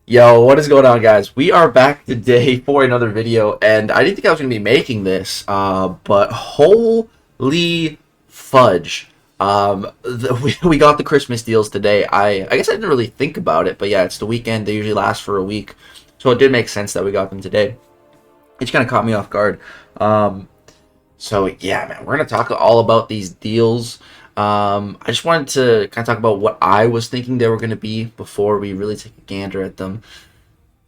Yo, what is going on, guys? We are back today for another video, and I didn't think I was going to be making this, but holy fudge. We got the Christmas deals today. I guess I didn't really think about it, but yeah, it's the weekend. They usually last for a week, so it did make sense that we got them today. It just kind of caught me off guard. So yeah, man, we're going to talk all about these deals. I just wanted to kind of talk about what I was thinking they were going to be before we really take a gander at them.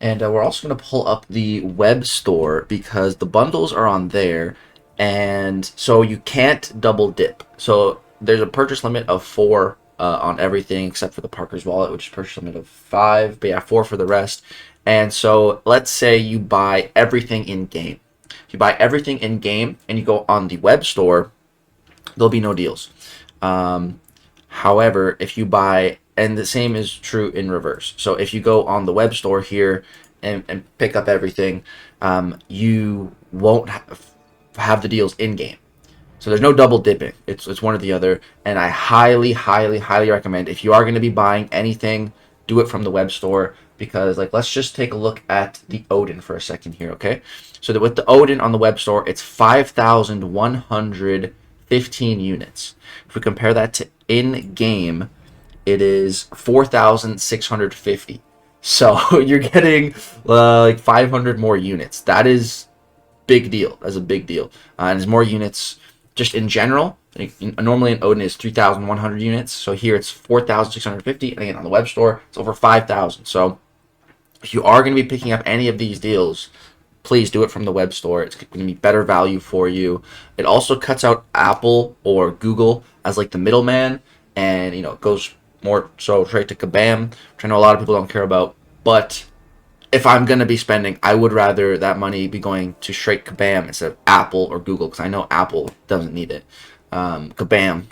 And we're also going to pull up the web store because the bundles are on there. And so you can't double dip. So there's a purchase limit of 4 on everything except for the Parker's Wallet, which is purchase limit of 5. But yeah, 4 for the rest. And so let's say you buy everything in game. If you buy everything in game and you go on the web store, there'll be no deals. However, if you buy, and the same is true in reverse. So if you go on the web store here and pick up everything, you won't have the deals in game. So there's no double dipping. It's one or the other. And I highly, highly, highly recommend if you are going to be buying anything, do it from the web store because let's just take a look at the Odin for a second here, okay? So that with the Odin on the web store, it's 5,115 units. If we compare that to in-game, it is 4,650. So you're getting 500 more units. That is big deal. That's a big deal. And there's more units just in general. Normally in Odin is 3,100 units. So here it's 4,650. And again, on the web store, it's over 5,000. So if you are going to be picking up any of these deals, please do it from the web store. It's going to be better value for you. It also cuts out Apple or Google as the middleman, and it goes more so straight to Kabam, which I know a lot of people don't care about. But if I'm going to be spending, I would rather that money be going to straight Kabam instead of Apple or Google, because I know Apple doesn't need it. Kabam,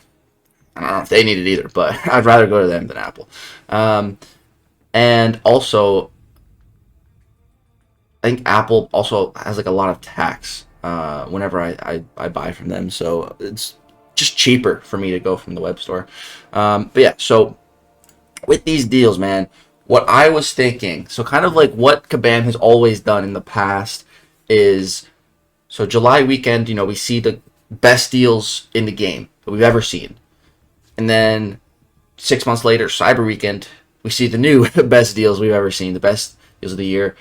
I don't know if they need it either, but I'd rather go to them than Apple. And also, I think Apple also has a lot of tax whenever I buy from them, so it's just cheaper for me to go from the web store. But yeah, so with these deals, man, what I was thinking, so kind of what Kabam has always done in the past is, so July weekend, we see the best deals in the game that we've ever seen. And then 6 months later, Cyber Weekend, we see the new best deals we've ever seen, the best deals of the year.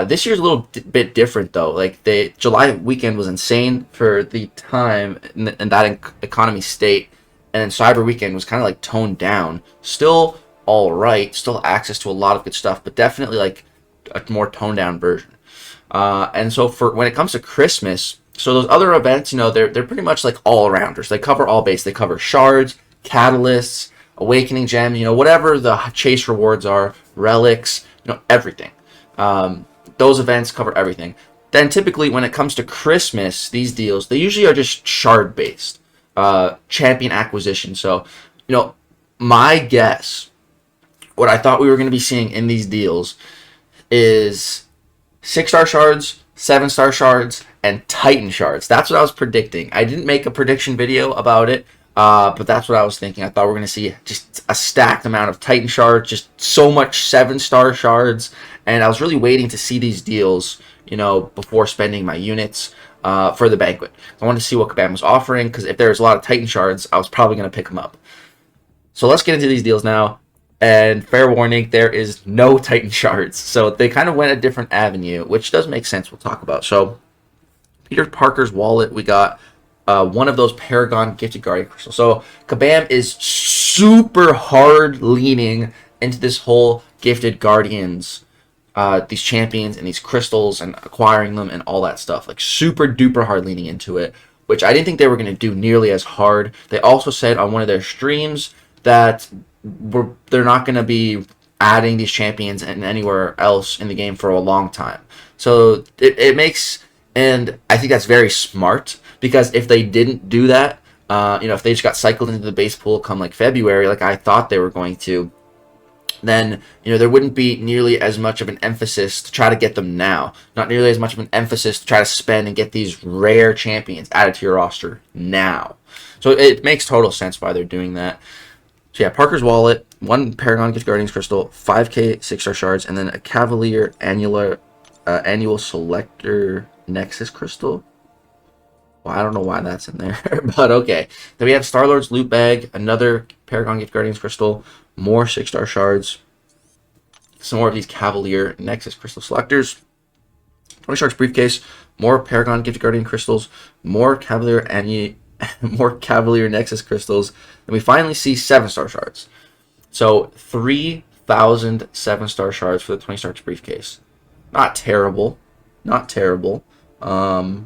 This year's a little bit different, though. The July weekend was insane for the time in that economy state, and then Cyber Weekend was kind of toned down. Still all right, still access to a lot of good stuff, but definitely a more toned down version. And so for when it comes to Christmas, so those other events, they're pretty much all rounders. They cover all base. They cover shards, catalysts, awakening gems, whatever the chase rewards are, relics, everything. Those events cover everything. Then typically when it comes to Christmas, these deals, they usually are just shard based, champion acquisition. So, my guess, what I thought we were going to be seeing in these deals is 6-star shards, 7-star shards, and Titan shards. That's what I was predicting. I didn't make a prediction video about it, but that's what I was thinking. I thought we were going to see just a stacked amount of Titan shards, just so much 7-star shards, and I was really waiting to see these deals, before spending my units for the banquet. I wanted to see what Kabam was offering, because if there's a lot of Titan shards, I was probably going to pick them up. So let's get into these deals now, and fair warning, there is no Titan shards. So they kind of went a different avenue, which does make sense, we'll talk about. So Peter Parker's Wallet, we got one of those Paragon Gifted Guardian Crystals. So Kabam is super hard leaning into this whole Gifted Guardians, these champions and these crystals and acquiring them and all that stuff. Super duper hard leaning into it, which I didn't think they were going to do nearly as hard. They also said on one of their streams that they're not going to be adding these champions and anywhere else in the game for a long time. So it makes, and I think that's very smart, because if they didn't do that, if they just got cycled into the base pool come February, I thought they were going to, then there wouldn't be nearly as much of an emphasis to try to get them now. Not nearly as much of an emphasis to try to spend and get these rare champions added to your roster now. So it makes total sense why they're doing that. So yeah, Parker's Wallet, 1 Paragon Gift Guardians Crystal, 5k 6-star shards, and then a Cavalier Annual Selector Nexus Crystal. Well, I don't know why that's in there, but okay. Then we have Star-Lord's Loot Bag, another Paragon Gift Guardians Crystal, more 6-star shards, some more of these Cavalier Nexus Crystal Selectors, 20 shards briefcase, more Paragon Gift Guardian Crystals, more more Cavalier Nexus Crystals, and we finally see 7-star shards. So 3,000 7-star shards for the 20 shards briefcase. Not terrible. Not terrible. But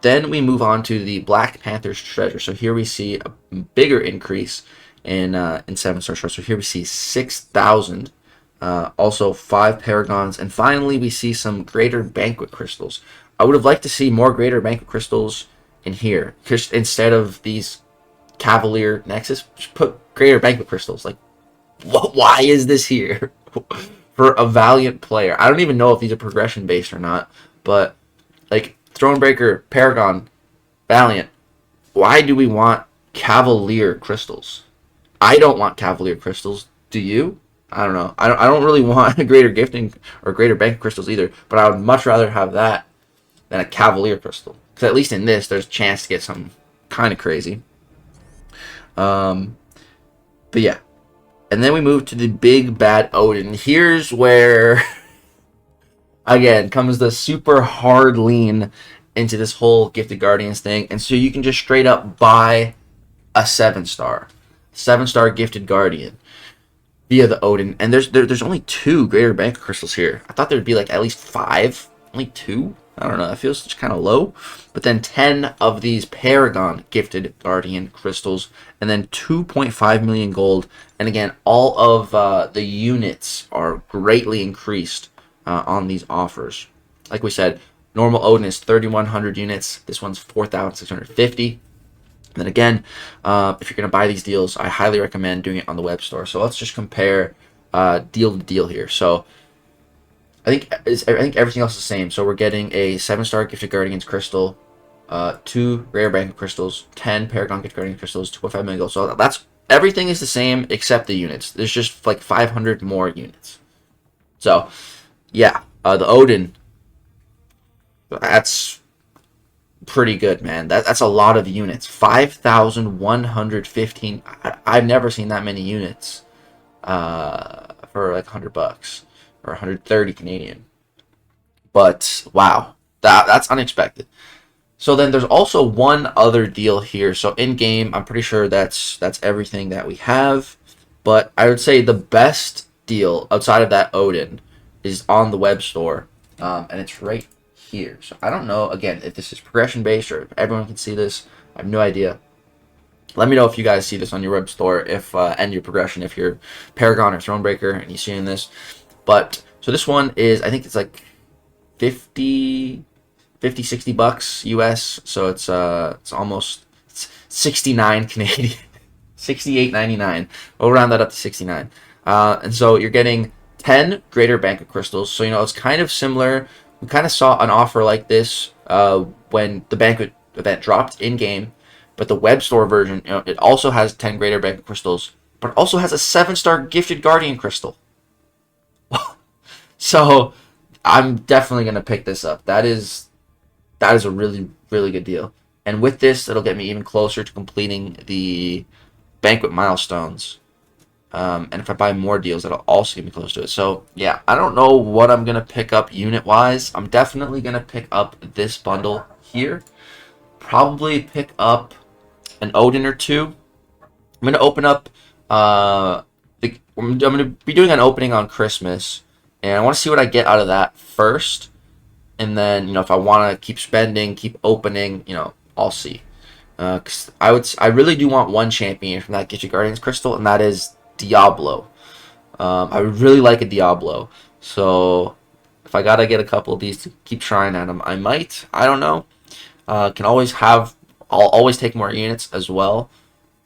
then we move on to the Black Panther's treasure. So here we see a bigger increase in 7-star shards. So here we see 6,000. Also 5 Paragons. And finally we see some Greater Banquet Crystals. I would have liked to see more Greater Banquet Crystals in here. Just instead of these Cavalier Nexus, just put Greater Banquet Crystals. Like, why is this here? For a Valiant player. I don't even know if these are progression based or not. But, like, Thronebreaker, Paragon, Valiant. Why do we want Cavalier crystals? I don't want Cavalier crystals. Do you? I don't know. I don't really want Greater Gifting or Greater Bank crystals either. But I would much rather have that than a Cavalier crystal. Because at least in this, there's a chance to get something kind of crazy. But yeah. And then we move to the Big Bad Odin. Here's where... again, comes the super hard lean into this whole Gifted Guardians thing. And so you can just straight up buy a 7-star. 7-star Gifted Guardian via the Odin. And there's only 2 Greater Bank Crystals here. I thought there'd be like at least 5. Only 2? I don't know. That feels just kind of low. But then 10 of these Paragon Gifted Guardian Crystals. And then 2.5 million gold. And again, all of the units are greatly increased on these offers. Like we said, normal Odin is 3,100 units. This one's 4,650. And then again, if you're going to buy these deals, I highly recommend doing it on the web store. So let's just compare deal to deal here. So I think everything else is the same. So we're getting a 7-star Gifted Guardians Crystal, 2 Rare Bank Crystals, 10 Paragon Gifted Guardian Crystals, 2.5 million gold. So that's everything is the same except the units. There's just like 500 more units. So yeah, the Odin, that's pretty good, man. That's a lot of units. 5,115. I've never seen that many units for like $100 or 130 Canadian. But wow, that's unexpected. So then there's also one other deal here. So in game, I'm pretty sure that's everything that we have. But I would say the best deal outside of that Odin is on the web store, and it's right here. So I don't know, again, if this is progression based or if everyone can see this. I have no idea. Let me know if you guys see this on your web store, if and your progression, if you're Paragon or Thronebreaker and you're seeing this. But so this one is, I think it's like 50 60 bucks US. So it's almost 69 Canadian. 68.99. We'll round that up to 69. And so you're getting 10 Greater Banquet Crystals. So, you know, it's kind of similar. We kind of saw an offer like this when the Banquet event dropped in-game. But the web store version, you know, it also has 10 Greater Banquet Crystals. But it also has a 7-star Gifted Guardian Crystal. So, I'm definitely going to pick this up. That is a really, really good deal. And with this, it'll get me even closer to completing the Banquet milestones. And if I buy more deals, that'll also get me close to it. So, yeah, I don't know what I'm going to pick up unit-wise. I'm definitely going to pick up this bundle here. Probably pick up an Odin or 2. I'm going to open up... I'm going to be doing an opening on Christmas. And I want to see what I get out of that first. And then, you know, if I want to keep spending, keep opening, you know, I'll see. Because I really do want one champion from that Gifted Guardians Crystal, and that is Diablo. I would really like a Diablo. So if I gotta get a couple of these to keep trying at them, I might. I don't know. I'll always take more units as well.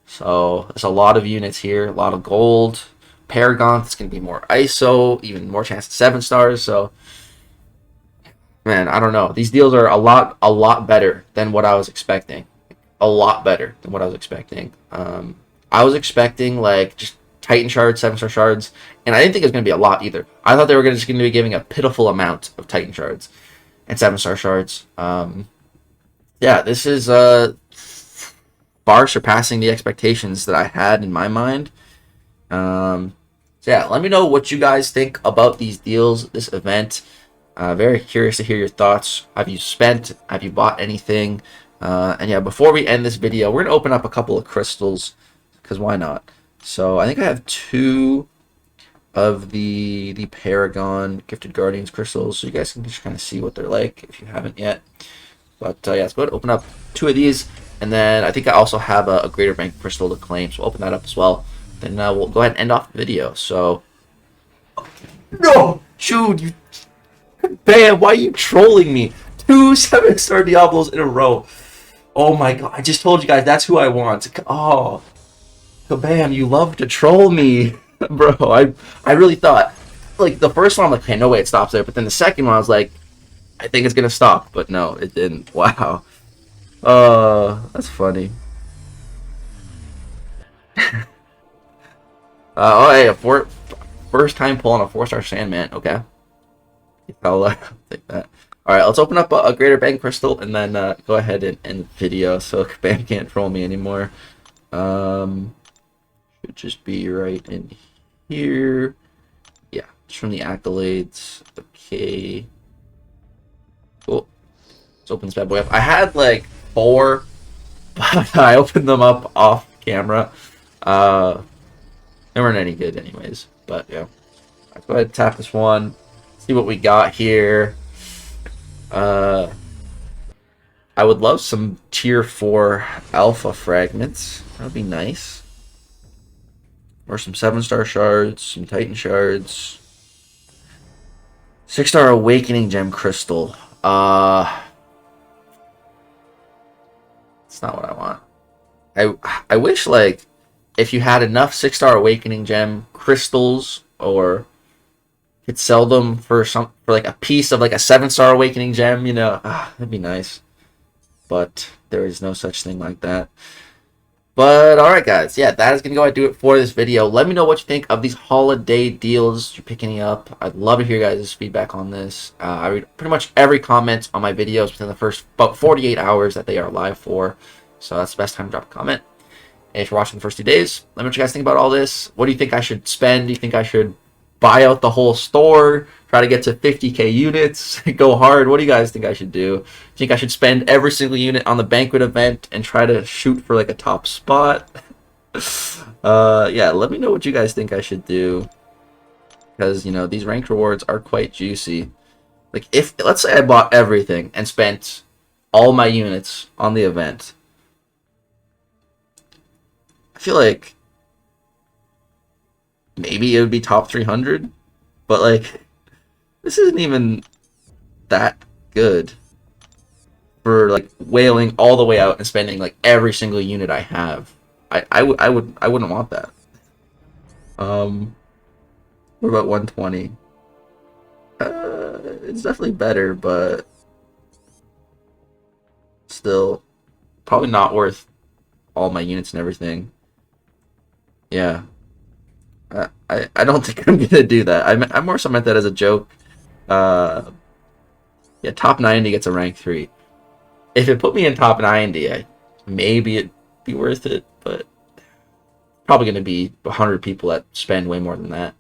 So there's a lot of units here, a lot of gold. Paragon, it's gonna be more ISO, even more chance at 7 stars. So man, I don't know. These deals are a lot better than what I was expecting. A lot better than what I was expecting. I was expecting like just Titan shards, 7-star shards, and I didn't think it was going to be a lot either. I thought they were just going to be giving a pitiful amount of Titan shards and 7-star shards. Yeah, this is far surpassing the expectations that I had in my mind. So yeah, let me know what you guys think about these deals, this event. Very curious to hear your thoughts. Have you spent? Have you bought anything? And yeah, before we end this video, we're gonna open up a couple of crystals, because why not? So I think I have 2 of the Paragon Gifted Guardians crystals, so you guys can just kind of see what they're like if you haven't yet. But yeah, let's go ahead and open up 2 of these, and then I think I also have a Greater Bank crystal to claim, so we'll open that up as well. Then we'll go ahead and end off the video. So no, shoot, you bam! Why are you trolling me? 2 7-star Diablos in a row. Oh my god! I just told you guys that's who I want. Oh, Kabam! You love to troll me, bro. I really thought, like, the first one I'm like, okay, no way it stops there. But then the second one I was like, I think it's gonna stop, but no, it didn't. Wow. That's funny. Oh, hey, first time pulling a 4-star Sandman. Okay, I'll take that. All right, let's open up a Greater Bank crystal and then go ahead and end the video so Kabam can't troll me anymore. Should just be right in here. Yeah, it's from the accolades. Okay. Cool. Let's open this bad boy up. I had like 4, but I opened them up off camera. They weren't any good anyways, but yeah. Let's go ahead and tap this one. See what we got here. I would love some tier 4 alpha fragments. That would be nice. Or some 7-star shards, some Titan shards. 6-star Awakening Gem Crystal. It's not what I want. I wish, like, if you had enough 6-star Awakening Gem crystals, or could sell them for like a piece of like a 7-star Awakening Gem, you know, that'd be nice. But there is no such thing like that. But alright guys, yeah, that is going to go ahead and do it for this video. Let me know what you think of these holiday deals you're picking up. I'd love to hear your guys' feedback on this. I read pretty much every comment on my videos within the first about 48 hours that they are live for. So that's the best time to drop a comment. And if you're watching the first 2 days, let me know what you guys think about all this. What do you think I should spend? Do you think I should buy out the whole store? Try to get to 50k units? Go hard? What do you guys think I should do? Do you think I should spend every single unit on the banquet event and try to shoot for like a top spot? Yeah, let me know what you guys think I should do. Because, you know, these ranked rewards are quite juicy. Like, if, let's say I bought everything and spent all my units on the event, I feel like maybe it would be top 300, but like, this isn't even that good for like whaling all the way out and spending like every single unit I have. I wouldn't want that. What about 120? It's definitely better, but still probably not worth all my units and everything. Yeah. I don't think I'm gonna do that. I more so meant that as a joke. Yeah, top 90 gets a rank 3. If it put me in top 90, maybe it'd be worth it, but probably gonna be 100 people that spend way more than that.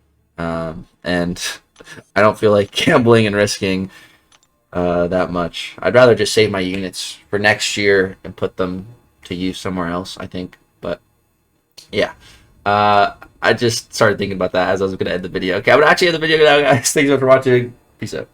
And I don't feel like gambling and risking that much. I'd rather just save my units for next year and put them to use somewhere else, I think. But yeah. I just started thinking about that as I was going to end the video. Okay, I'm going to actually end the video now, guys. Thanks so much for watching. Peace out.